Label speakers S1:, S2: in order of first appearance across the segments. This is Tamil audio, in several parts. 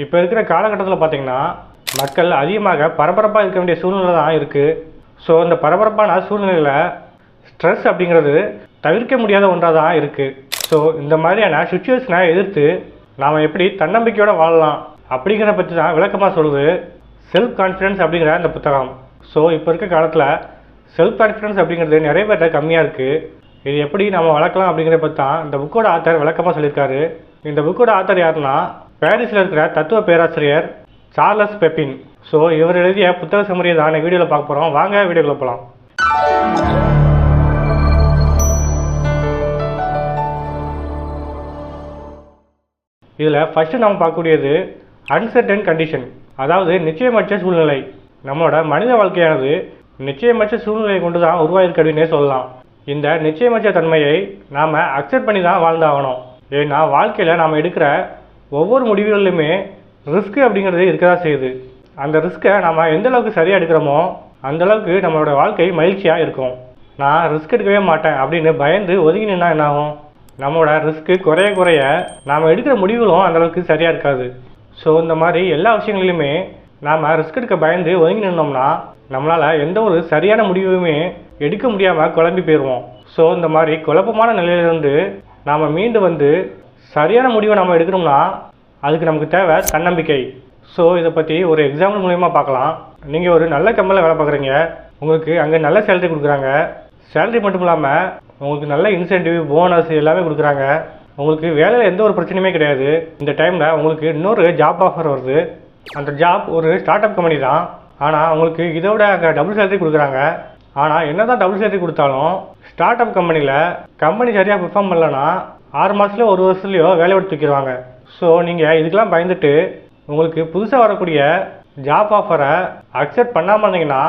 S1: இப்போ இருக்கிற காலகட்டத்தில் பார்த்திங்கன்னா மக்கள் அதிகமாக பரபரப்பாக இருக்க வேண்டிய சூழ்நிலை தான் இருக்குது. ஸோ இந்த பரபரப்பான சூழ்நிலையில் ஸ்ட்ரெஸ் அப்படிங்கிறது தவிர்க்க முடியாத ஒன்றாக தான் இருக்குது. ஸோ இந்த மாதிரியான சுச்சுவேஷனை எதிர்த்து நாம் எப்படி தன்னம்பிக்கையோடு வாழலாம் அப்படிங்கிறத பற்றி தான் விளக்கமாக சொல்லுது செல்ஃப் கான்ஃபிடென்ஸ் அப்படிங்கிற இந்த புத்தகம். ஸோ இப்போ இருக்க காலத்தில் செல்ஃப் கான்ஃபிடென்ஸ் அப்படிங்கிறது நிறைய பேர்கிட்ட கம்மியாக இருக்குது. இது எப்படி நம்ம வளர்க்கலாம் அப்படிங்கிறத பற்றி தான் இந்த புக்கோட ஆத்தர் விளக்கமாக சொல்லியிருக்காரு. இந்த புக்கோட ஆத்தர் யாருன்னா பாரிஸில் இருக்கிற தத்துவ பேராசிரியர் சார்லஸ் பெப்பின். ஸோ இவர் எழுதிய புத்தக சம்மரியை தான் வீடியோவில் பார்க்க போகிறோம். வாங்க வீடியோக்குள்ள போகலாம். இதில் ஃபஸ்ட்டு நம்ம பார்க்கக்கூடியது அன்சர்டன் கண்டிஷன், அதாவது நிச்சயமற்ற சூழ்நிலை. நம்மளோட மனித வாழ்க்கையானது நிச்சயமற்ற சூழ்நிலையை கொண்டு தான் உருவாயிருக்கு அப்படின்னே சொல்லலாம். இந்த நிச்சயமற்ற தன்மையை நாம் அக்செப்ட் பண்ணி தான் வாழ்ந்தாகணும். ஏன்னா வாழ்க்கையில் நாம் எடுக்கிற ஒவ்வொரு முடிவுகளிலுமே ரிஸ்க்கு அப்படிங்கிறது இருக்க தான் செய்யுது. அந்த ரிஸ்க்கை நம்ம எந்த அளவுக்கு சரியாக எடுக்கிறோமோ அந்தளவுக்கு நம்மளோட வாழ்க்கை மகிழ்ச்சியாக இருக்கும். நான் ரிஸ்க் எடுக்கவே மாட்டேன் அப்படின்னு பயந்து ஒதுங்கி நின்னா என்ன ஆகும்? நம்மளோட ரிஸ்க்கு குறைய நாம் எடுக்கிற முடிவுகளும் அந்தளவுக்கு சரியாக இருக்காது. ஸோ இந்த மாதிரி எல்லா விஷயங்களிலுமே நாம் ரிஸ்க் எடுக்க பயந்து ஒதுங்கி நின்னோம்னா நம்மளால் எந்த ஒரு சரியான முடிவுமே எடுக்க முடியாமல் குழம்பி போயிடுவோம். ஸோ இந்த மாதிரி குழப்பமான நிலையிலிருந்து நாம் மீண்டு வந்து சரியான முடிவை நம்ம எடுக்கணும்னா அதுக்கு நமக்கு தேவை தன்னம்பிக்கை. ஸோ இதை பற்றி ஒரு எக்ஸாம்பிள் மூலயமா பார்க்கலாம். நீங்கள் ஒரு நல்ல கம்பெனியில் வேலை பார்க்குறீங்க, உங்களுக்கு அங்கே நல்ல சேலரி கொடுக்குறாங்க. சேலரி மட்டும் இல்லாமல் உங்களுக்கு நல்ல இன்சென்டிவ், போனஸ் எல்லாமே கொடுக்குறாங்க. உங்களுக்கு வேலையில் எந்த ஒரு பிரச்சனையுமே கிடையாது. இந்த டைமில் உங்களுக்கு இன்னொரு ஜாப் ஆஃபர் வருது. அந்த ஜாப் ஒரு ஸ்டார்ட் அப் கம்பெனி தான். ஆனால் உங்களுக்கு இதோட அங்கே டபுள் சேலரி கொடுக்குறாங்க. ஆனால் என்ன தான் டபுள் சேலரி கொடுத்தாலும் ஸ்டார்ட் அப் கம்பெனி சரியாக பெர்ஃபார்ம் பண்ணலன்னா 6 மாதத்துலையோ 1 வருஷத்துலையோ வேலையை விட்டு தூக்கிடுவாங்க. ஸோ நீங்கள் இதுக்கெல்லாம் பயந்துட்டு உங்களுக்கு புதுசாக வரக்கூடிய ஜாப் ஆஃபரை அக்செப்ட் பண்ணாமல் இருந்தீங்கன்னா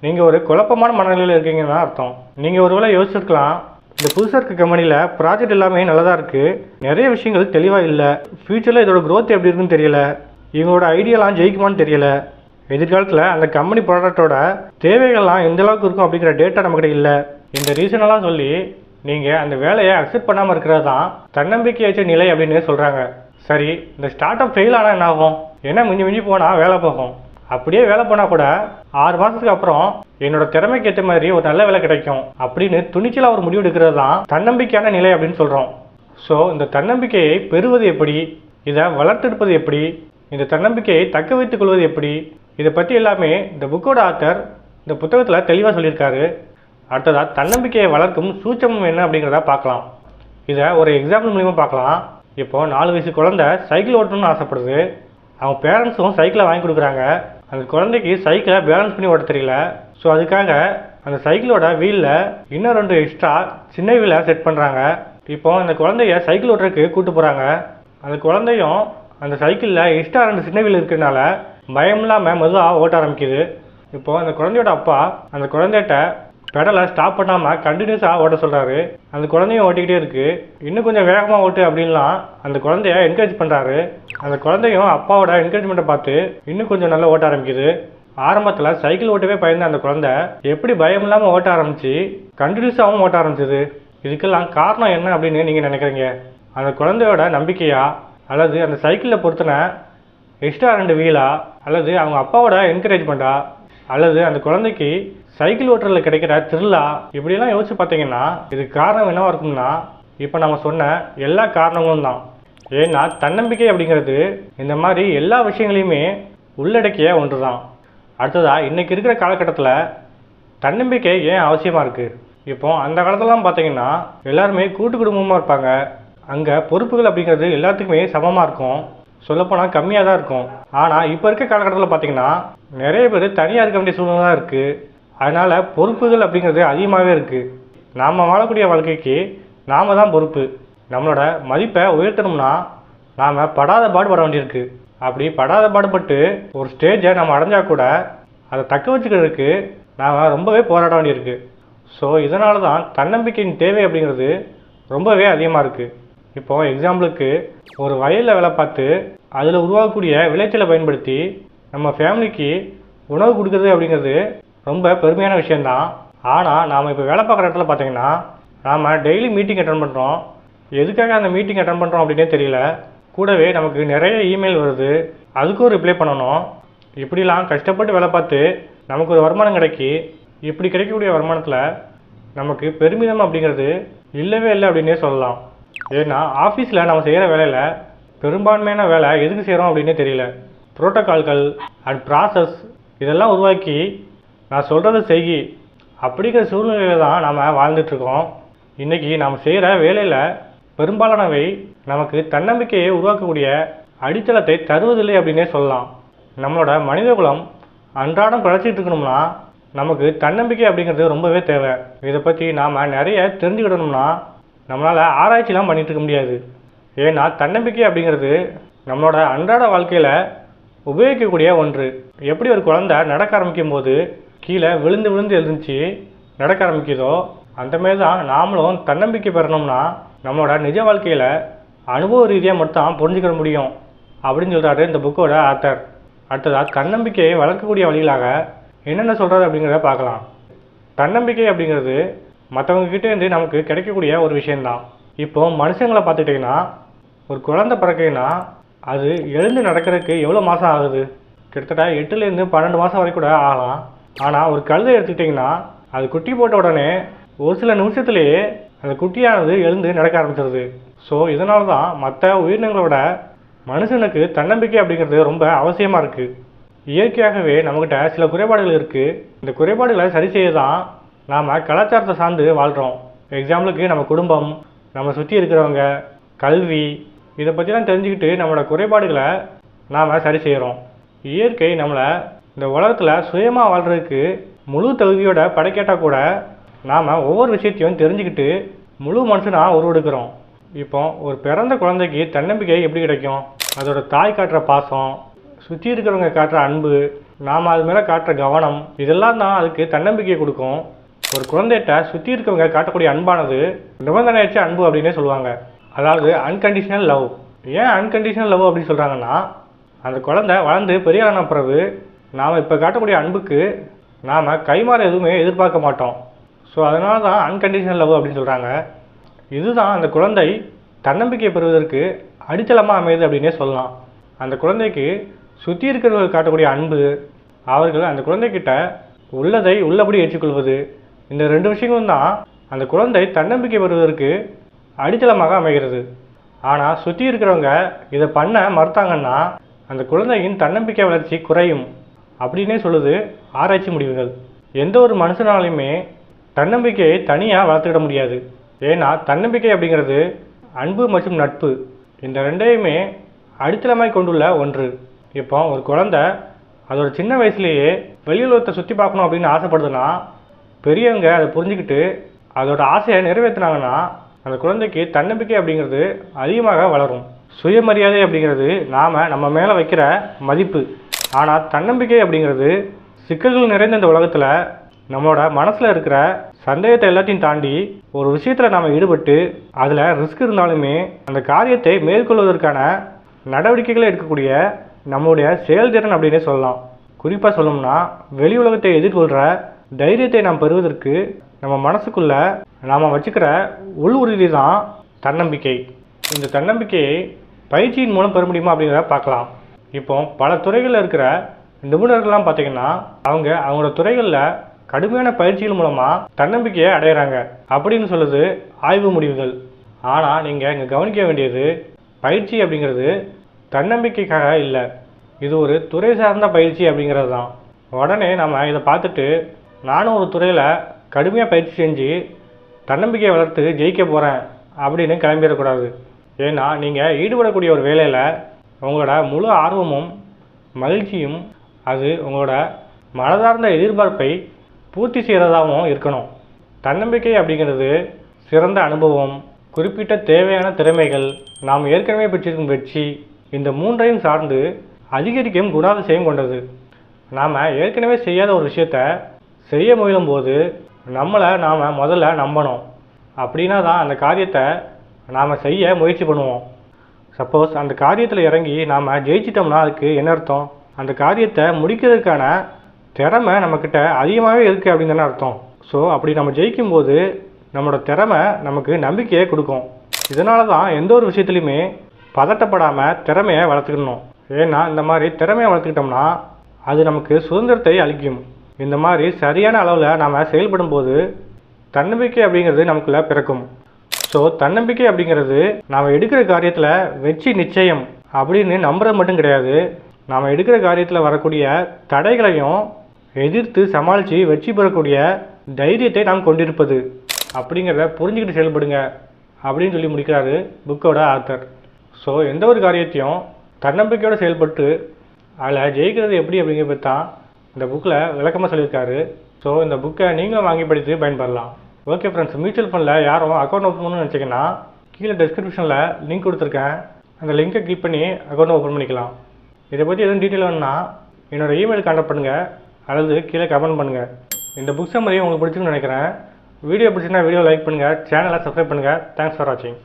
S1: நீங்கள் ஒரு குழப்பமான மனநிலையில் இருக்கீங்கன்னு தான் அர்த்தம். நீங்கள் ஒருவேளை யோசிச்சிருக்கலாம், இந்த புதுசாக இருக்க கம்பெனியில் ப்ராஜெக்ட் எல்லாமே நல்லதாக இருக்குது, நிறைய விஷயங்கள் தெளிவாக இல்லை, ஃப்யூச்சரில் இதோட க்ரோத் எப்படி இருக்குன்னு தெரியல, இவங்களோட ஐடியாலாம் ஜெயிக்குமான்னு தெரியல, எதிர்காலத்தில் அந்த கம்பெனி ப்ராடக்டோட தேவைகள்லாம் எந்த அளவுக்கு இருக்கும் அப்படிங்கிற டேட்டா நம்மக்கிட்ட இல்லை. இந்த ரீசனெல்லாம் சொல்லி நீங்கள் அந்த வேலையை அக்செப்ட் பண்ணாமல் இருக்கிறது தான் தன்னம்பிக்கையற்ற நிலை அப்படின்னு சொல்கிறாங்க. சரி, இந்த ஸ்டார்ட் அப் ஃபெயில் ஆனால் என்ன ஆகும்? ஏன்னா மிஞ்சி போனால் வேலை போகும். அப்படியே வேலை போனால் கூட 6 மாதத்துக்கு அப்புறம் என்னோட திறமைக்கு ஏற்ற மாதிரி ஒரு நல்ல வேலை கிடைக்கும் அப்படின்னு துணிச்சலாக ஒரு முடிவு எடுக்கிறது தான் தன்னம்பிக்கையான நிலை அப்படின்னு சொல்கிறோம். ஸோ இந்த தன்னம்பிக்கையை பெறுவது எப்படி, இதை வளர்த்தெடுப்பது எப்படி, இந்த தன்னம்பிக்கையை தக்க வைத்துக் கொள்வது எப்படி, இதை பற்றி எல்லாமே இந்த புக்கோட ஆத்தர் இந்த புத்தகத்தில் தெளிவாக சொல்லியிருக்காரு. அடுத்ததாக தன்னம்பிக்கையை வளர்க்கும் சூட்சமம் என்ன அப்படிங்கிறத பார்க்கலாம். இதை ஒரு எக்ஸாம்பிள் மூலிமா பார்க்கலாம். இப்போது 4 வயசு குழந்தை சைக்கிள் ஓட்டணும்னு ஆசைப்படுது. அவங்க பேரண்ட்ஸும் சைக்கிளை வாங்கி கொடுக்குறாங்க. அந்த குழந்தைக்கு சைக்கிளை பேலன்ஸ் பண்ணி ஓட்ட தெரியல. ஸோ அதுக்காக அந்த சைக்கிளோட வீலில் இன்னும் 2 எக்ஸ்ட்ரா சின்ன வீலை செட் பண்ணுறாங்க. இப்போ அந்த குழந்தைய சைக்கிள் ஓட்டுறதுக்கு கூப்பிட்டு போகிறாங்க. அந்த குழந்தையும் அந்த சைக்கிளில் எக்ஸ்ட்ரா 2 சின்ன வீல் இருக்கிறதுனால பயம் இல்லாமல் மெதுவாக ஓட்ட ஆரம்பிக்குது. இப்போது அந்த குழந்தையோட அப்பா அந்த குழந்தைகிட்ட பெடலை ஸ்டாப் பண்ணாமல் கண்டினியூஸாக ஓட்ட சொல்கிறாரு. அந்த குழந்தையும் ஓட்டிக்கிட்டே இருக்குது. இன்னும் கொஞ்சம் வேகமாக ஓட்டு அப்படின்லாம் அந்த குழந்தைய என்கரேஜ் பண்ணுறாரு. அந்த குழந்தையும் அப்பாவோட என்கரேஜ்மெண்ட்டை பார்த்து இன்னும் கொஞ்சம் நல்லா ஓட்ட ஆரம்பிக்குது. ஆரம்பத்தில் சைக்கிள் ஓட்டவே பயந்த அந்த குழந்தை எப்படி பயம் இல்லாமல் ஓட்ட ஆரம்பித்து கண்டினியூஸாகவும் ஓட்ட ஆரம்பிச்சிது? இதுக்கெல்லாம் காரணம் என்ன அப்படின்னு நீங்கள் நினைக்கிறீங்க? அந்த குழந்தையோட நம்பிக்கையா, அல்லது அந்த சைக்கிளில் பொறுத்தன எக்ஸ்ட்ரா 2 வீலா, அல்லது அவங்க அப்பாவோட என்கரேஜ்மெண்ட்டா, அல்லது அந்த குழந்தைக்கு சைக்கிள் ஓட்டுறதுல கிடைக்கிற த்ரில்லா? இப்படிலாம் யோசிச்சு பார்த்தீங்கன்னா இதுக்கு காரணம் என்னவா இருக்கும்னா இப்போ நம்ம சொன்ன எல்லா காரணங்களும் தான். ஏன்னா தன்னம்பிக்கை அப்படிங்கிறது இந்த மாதிரி எல்லா விஷயங்களையுமே உள்ளடக்கிய ஒன்று தான். அடுத்ததாக இன்றைக்கி இருக்கிற காலகட்டத்தில் தன்னம்பிக்கை ஏன் அவசியமாக இருக்குது? இப்போ அந்த காலத்துலலாம் பார்த்தீங்கன்னா எல்லாருமே கூட்டு குடும்பமாக இருப்பாங்க. அங்கே பொறுப்புகள் அப்படிங்கிறது எல்லாத்துக்குமே சமமாக இருக்கும், சொல்லப்போனால் கம்மியாக தான் இருக்கும். ஆனால் இப்போ இருக்க காலகட்டத்தில் பார்த்தீங்கன்னா நிறைய பேர் தனியாக இருக்க வேண்டிய சூழ்நிலை தான் இருக்குது. அதனால் பொறுப்புகள் அப்படிங்கிறது அதிகமாகவே இருக்குது. நாம் வாழக்கூடிய வாழ்க்கைக்கு நாம் தான் பொறுப்பு. நம்மளோட மதிப்பை உயர்த்தணும்னா நாம் படாத பாடுபட வேண்டியிருக்கு. அப்படி படாத பாடுபட்டு ஒரு ஸ்டேஜை நம்ம அடைஞ்சால் கூட அதை தக்க வச்சுக்கிறதுக்கு நாம் ரொம்பவே போராட வேண்டியிருக்கு. ஸோ இதனால தான் தன்னம்பிக்கையின் தேவை அப்படிங்கிறது ரொம்பவே அதிகமாக இருக்குது. இப்போது எக்ஸாம்பிளுக்கு ஒரு வயலில் வேலை பார்த்து அதில் உருவாகக்கூடிய விளைச்சலை பயன்படுத்தி நம்ம ஃபேமிலிக்கு உணவு கொடுக்குறது அப்படிங்கிறது ரொம்ப பெருமையான விஷயந்தான். ஆனால் நாம் இப்போ வேலை பார்க்குற இடத்துல பார்த்தீங்கன்னா நாம் டெய்லி மீட்டிங் அட்டன் பண்ணுறோம். எதுக்காக அந்த மீட்டிங் அட்டன் பண்ணுறோம் அப்படின்னே தெரியல. கூடவே நமக்கு நிறைய இமெயில் வருது, அதுக்கும் ரிப்ளை பண்ணணும். இப்படிலாம் கஷ்டப்பட்டு வேலை பார்த்து நமக்கு ஒரு வருமானம் கிடைக்கி, இப்படி கிடைக்கக்கூடிய வருமானத்தில் நமக்கு பெருமிதம் அப்படிங்கிறது இல்லவே இல்லை அப்படின்னே சொல்லலாம். ஏன்னா ஆஃபீஸில் நம்ம செய்கிற வேலையில் பெரும்பான்மையான வேலை எதுக்கு செய்கிறோம் அப்படின்னே தெரியல. புரோட்டோகால்கள் அண்ட் ப்ராசஸ் இதெல்லாம் உருவாக்கி நான் சொல்கிறத செய் அப்படிங்கிற சூழ்நிலையில் தான் நாம் வாழ்ந்துட்டுருக்கோம். இன்றைக்கி நாம் செய்கிற வேலையில் பெரும்பாலானவை நமக்கு தன்னம்பிக்கையை உருவாக்கக்கூடிய அடித்தளத்தை தருவதில்லை அப்படின்னே சொல்லலாம். நம்மளோட மனிதகுலம் அன்றாடம் பிழைச்சிட்டு இருக்கணும்னா நமக்கு தன்னம்பிக்கை அப்படிங்கிறது ரொம்பவே தேவை. இதை பற்றி நாம் நிறைய தெரிஞ்சுக்கிடணும்னா நம்மளால் ஆராய்ச்சிலாம் பண்ணிகிட்டு இருக்க முடியாது. ஏன்னா தன்னம்பிக்கை அப்படிங்கிறது நம்மளோட அன்றாட வாழ்க்கையில் உபயோகிக்கக்கூடிய ஒன்று. எப்படி ஒரு குழந்தை நடக்க ஆரம்பிக்கும் போது கீழே விழுந்து விழுந்து எழுந்துச்சு நடக்க ஆரம்பிக்குதோ அந்தமாரி தான் நாமளும் தன்னம்பிக்கை பெறணும்னா நம்மளோட நிஜ வாழ்க்கையில் அனுபவ ரீதியாக மட்டும் புரிஞ்சுக்கிற முடியும் அப்படின்னு சொல்கிறாரு இந்த புக்கோட ஆத்தர். அடுத்ததாக தன்னம்பிக்கையை வளர்க்கக்கூடிய வழிகளாக என்னென்ன சொல்கிறது அப்படிங்கிறத பார்க்கலாம். தன்னம்பிக்கை அப்படிங்கிறது மற்றவங்ககிட்டேருந்து நமக்கு கிடைக்கக்கூடிய ஒரு விஷயந்தான். இப்போது மனுஷங்களை பார்த்துட்டிங்கன்னா ஒரு குழந்தை பிறக்குன்னா அது எழுந்து நடக்கிறதுக்கு எவ்வளோ மாதம் ஆகுது? கிட்டத்தட்ட 8லேருந்து 12 மாதம் வரைக்கும் கூட ஆகலாம். ஆனால் ஒரு கழுதை எடுத்துக்கிட்டிங்கன்னா அது குட்டி போட்ட உடனே ஒரு சில நிமிஷத்துலேயே அந்த குட்டியானது எழுந்து நடக்க ஆரம்பிச்சிருது. ஸோ இதனால தான் மற்ற உயிரினங்களோட மனுஷனுக்கு தன்னம்பிக்கை அப்படிங்கிறது ரொம்ப அவசியமாக இருக்குது. இயற்கையாகவே நம்மக்கிட்ட சில குறைபாடுகள் இருக்குது. இந்த குறைபாடுகளை சரி செய்ய தான் நாம் கலாச்சாரத்தை சார்ந்து வாழ்கிறோம். எக்ஸாம்பிளுக்கு நம்ம குடும்பம், நம்ம சுற்றி இருக்கிறவங்க, கல்வி இதை பற்றிலாம் தெரிஞ்சுக்கிட்டு நம்மளோட குறைபாடுகளை நாம் சரி செய்கிறோம். இயற்கை நம்மளை இந்த உலகத்தில் சுயமாக வாழ்கிறதுக்கு முழு தகுதியோட படைக்கேட்டால் கூட நாம் ஒவ்வொரு விஷயத்தையும் தெரிஞ்சுக்கிட்டு முழு மனுஷனாக உருவெடுக்கிறோம். இப்போ ஒரு பிறந்த குழந்தைக்கு தன்னம்பிக்கை எப்படி கிடைக்கும்? அதோட தாய் காட்டுற பாசம், சுற்றி இருக்கிறவங்க காட்டுற அன்பு, நாம் அது மேலே காட்டுற கவனம் இதெல்லாம் தான் அதுக்கு தன்னம்பிக்கையை கொடுக்கும். ஒரு குழந்தைகிட்ட சுற்றி இருக்கவங்க காட்டக்கூடிய அன்பானது நிபந்தனையற்ற அன்பு அப்படின்னே சொல்லுவாங்க. அதாவது அன்கண்டிஷனல் லவ். ஏன் அன்கண்டிஷனல் லவ் அப்படின்னு சொல்கிறாங்கன்னா அந்த குழந்தை வளர்ந்து பெரிய ஆன பிறகு நாம் இப்போ காட்டக்கூடிய அன்புக்கு நாம் கைமாற எதுவுமே எதிர்பார்க்க மாட்டோம். ஸோ அதனால தான் அன்கண்டிஷனல் லவ் அப்படின்னு சொல்கிறாங்க. இதுதான் அந்த குழந்தை தன்னம்பிக்கை பெறுவதற்கு அடித்தளமாக அமையுது அப்படின்னே சொல்லலாம். அந்த குழந்தைக்கு சுற்றி இருக்கிறவர்கள் காட்டக்கூடிய அன்பு, அவர்கள் அந்த குழந்தைகிட்ட உள்ளதை உள்ளபடி ஏற்றுக்கொள்வது, இந்த 2 விஷயங்களும் தான் அந்த குழந்தை தன்னம்பிக்கை பெறுவதற்கு அடித்தளமாக அமைகிறது. ஆனால் சுற்றி இருக்கிறவங்க இதை பண்ண மறுத்தாங்கன்னா அந்த குழந்தையின் தன்னம்பிக்கை வளர்ச்சி குறையும் அப்படின்னே சொல்லுது ஆராய்ச்சி முடிவுகள். எந்த ஒரு மனுஷனாலையுமே தன்னம்பிக்கையை தனியாக வளர்த்துக்கிட முடியாது. ஏன்னா தன்னம்பிக்கை அப்படிங்கிறது அன்பு மற்றும் நட்பு இந்த ரெண்டையுமே அடித்தளமாய் கொண்டுள்ள ஒன்று. இப்போ ஒரு குழந்தை அதோட சின்ன வயசுலேயே வெளியுலகத்தை சுற்றி பார்க்கணும் அப்படின்னு ஆசைப்படுதுன்னா பெரியவங்க அதை புரிஞ்சுக்கிட்டு அதோட ஆசையை நிறைவேற்றினாங்கன்னா அந்த குழந்தைக்கு தன்னம்பிக்கை அப்படிங்கிறது அதிகமாக வளரும். சுயமரியாதை அப்படிங்கிறது நாம் நம்ம மேலே வைக்கிற மதிப்பு. ஆனால் தன்னம்பிக்கை அப்படிங்கிறது சிக்கல்கள் நிறைந்த இந்த உலகத்தில் நம்மளோட மனசில் இருக்கிற சந்தேகத்தை எல்லாத்தையும் தாண்டி ஒரு விஷயத்தில் நாம் ஈடுபட்டு அதில் ரிஸ்க் இருந்தாலுமே அந்த காரியத்தை மேற்கொள்வதற்கான நடவடிக்கைகளை எடுக்கக்கூடிய நம்முடைய செயல்திறன் அப்படின்னே சொல்லலாம். குறிப்பாக சொல்லணும்னா வெளி உலகத்தை எதிர்கொள்கிற தைரியத்தை நாம் பெறுவதற்கு நம்ம மனசுக்குள்ள நாம் வச்சுக்கிற உள் உறுதி தான் தன்னம்பிக்கை. இந்த தன்னம்பிக்கையை பயிற்சியின் மூலம் பெற முடியுமா அப்படிங்கிறத பார்க்கலாம். இப்போ பல துறைகளில் இருக்கிற நிபுணர்கள்லாம் பார்த்திங்கன்னா அவங்களோட துறைகளில் கடுமையான பயிற்சிகள் மூலமாக தன்னம்பிக்கையை அடையிறாங்க அப்படின்னு சொல்லுது ஆய்வு முடிவுகள். ஆனால் நீங்கள் இங்கே கவனிக்க வேண்டியது பயிற்சி அப்படிங்கிறது தன்னம்பிக்கைக்காக இல்லை, இது ஒரு துறை சார்ந்த பயிற்சி அப்படிங்கிறது தான். உடனே நம்ம இதை பார்த்துட்டு நானும் ஒரு துறையில் கடுமையாக பயிற்சி செஞ்சு தன்னம்பிக்கையை வளர்த்து ஜெயிக்க போகிறேன் அப்படின்னு கிளம்பிடக்கூடாது. ஏன்னா நீங்கள் ஈடுபடக்கூடிய ஒரு வேலையில் உங்களோட முழு ஆர்வமும் மகிழ்ச்சியும் அது உங்களோட மனதார்ந்த எதிர்பார்ப்பை பூர்த்தி செய்கிறதாகவும் இருக்கணும். தன்னம்பிக்கை அப்படிங்கிறது சிறந்த அனுபவம், குறிப்பிட்ட தேவையான திறமைகள், நாம் ஏற்கனவே பெற்றிருக்கும் வெற்றி, இந்த 3ஐயும் சார்ந்து அதிகரிக்கும் குணாதிசயம் கொண்டது. நாம் ஏற்கனவே செய்யாத ஒரு விஷயத்தை செய்ய முயலும்போது நம்மளை நாம் முதல்ல நம்பணும். அப்படின்னா தான் அந்த காரியத்தை நாம் செய்ய முயற்சி பண்ணுவோம். சப்போஸ் அந்த காரியத்தில் இறங்கி நாம் ஜெயிச்சிட்டோம்னா அதுக்கு என்ன அர்த்தம்? அந்த காரியத்தை முடிக்கிறதுக்கான திறமை நம்மக்கிட்ட அதிகமாகவே இருக்குது அப்படின்னு தானே அர்த்தம். ஸோ அப்படி நம்ம ஜெயிக்கும்போது நம்மளோட திறமை நமக்கு நம்பிக்கையை கொடுக்கும். இதனால தான் எந்த ஒரு விஷயத்துலையுமே பதட்டப்படாமல் திறமையை வளர்த்துக்கணும். ஏன்னா இந்த மாதிரி திறமையை வளர்த்துக்கிட்டோம்னா அது நமக்கு சுதந்திரத்தை அளிக்கும். இந்த மாதிரி சரியான அளவில் நாம் செயல்படும் போது தன்னம்பிக்கை அப்படிங்கிறது நமக்குள்ளே பிறக்கும். ஸோ தன்னம்பிக்கை அப்படிங்கிறது நாம் எடுக்கிற காரியத்தில் வெற்றி நிச்சயம் அப்படின்னு நம்புறது மட்டும் கிடையாது, நாம் எடுக்கிற காரியத்தில் வரக்கூடிய தடைகளையும் எதிர்த்து சமாளித்து வெற்றி பெறக்கூடிய தைரியத்தை நாம் கொண்டிருப்பது அப்படிங்கிறத புரிஞ்சுக்கிட்டு செயல்படுங்க அப்படின்னு சொல்லி முடிக்கிறாரு புக்கோட ஆத்தர். ஸோ எந்த ஒரு காரியத்தையும் தன்னம்பிக்கையோடு செயல்பட்டு அதில் ஜெயிக்கிறது எப்படி அப்படிங்கிறத தான் இந்த புக்கில் விளக்கமாக சொல்லியிருக்காரு. ஸோ இந்த புக்கை நீங்களும் வாங்கி படித்து பயன்பெறலாம். ஓகே ஃப்ரெண்ட்ஸ், மியூச்சுவல் ஃபண்டில் யாரும் அக்கௌண்ட் ஓப்பன் பண்ணணும்னு நினச்சிங்கன்னா கீழே டிஸ்கிரிப்ஷனில் லிங்க் கொடுத்துருக்கேன். அந்த லிங்கை கிளிக் பண்ணி அக்கௌண்ட் ஓப்பன் பண்ணிக்கலாம். இதை பற்றி எதுவும் டீட்டெயில் வேணும்னா என்னோடய இமெயில் கான்டாக்ட் பண்ணுங்கள் அல்லது கீழே கமெண்ட் பண்ணுங்கள். இந்த புக் சம்மரி உங்களுக்கு பிடிச்சிருக்குன்னு நினைக்கிறேன். வீடியோ பிடிச்சிங்கன்னா வீடியோ லைக் பண்ணுங்கள், சேனலை சப்ஸ்கிரைப் பண்ணுங்கள். தேங்க்ஸ் ஃபார் வாட்சிங்.